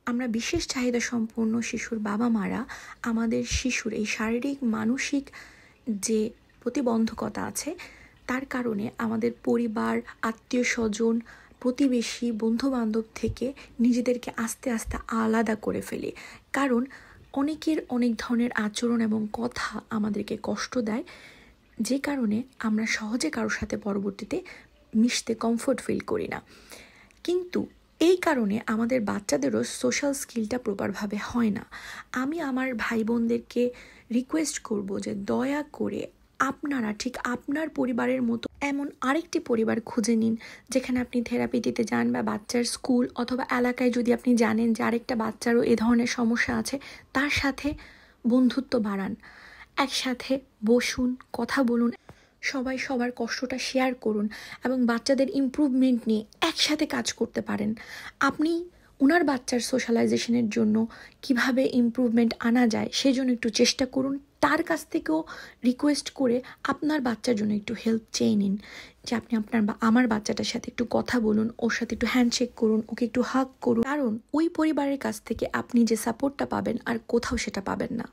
আমরা বিশেষ চাহিদা সম্পন্ন শিশুর বাবা মারা আমাদের শিশুর এই শারীরিক মানসিক যে প্রতিবন্ধকতা আছে তার কারণে আমাদের পরিবার, আত্মীয় স্বজন, প্রতিবেশী, বন্ধুবান্ধব থেকে নিজেদেরকে আস্তে আস্তে আলাদা করে ফেলি। কারণ অনেকের অনেক ধরনের আচরণ এবং কথা আমাদেরকে কষ্ট দেয়, যে কারণে আমরা সহজে কারোর সাথে পরবর্তীতে মিশতে কমফোর্ট ফিল করি না। কিন্তু এই কারণে আমাদের বাচ্চাদেরও সোশ্যাল স্কিলটা প্রপারভাবে হয় না। আমি আমার ভাই বোনদেরকে রিকোয়েস্ট করব যে দয়া করে আপনারা ঠিক আপনার পরিবারের মতো এমন আরেকটি পরিবার খুঁজে নিন যেখানে আপনি থেরাপি দিতে যান, বা বাচ্চার স্কুল অথবা এলাকায় যদি আপনি জানেন যে আরেকটা বাচ্চারও এ ধরনের সমস্যা আছে, তার সাথে বন্ধুত্ব বাড়ান, একসাথে বসুন, কথা বলুন, সবাই সবার কষ্টটা শেয়ার করুন এবং বাচ্চাদের ইমপ্রুভমেন্ট নিয়ে একসাথে কাজ করতে পারেন। আপনি ওনার বাচ্চার সোশ্যালাইজেশনের জন্য কিভাবে ইমপ্রুভমেন্ট আনা যায় সেজন্য একটু চেষ্টা করুন। তার কাছ থেকেও রিকোয়েস্ট করে আপনার বাচ্চার জন্য একটু হেল্প চেয়ে নিন, যে আপনি আপনার বা আমার বাচ্চাটার সাথে একটু কথা বলুন, ওর সাথে একটু হ্যান্ডশেক করুন, ওকে একটু হাগ করুন। কারণ ওই পরিবারের কাছ থেকে আপনি যে সাপোর্টটা পাবেন আর কোথাও সেটা পাবেন না।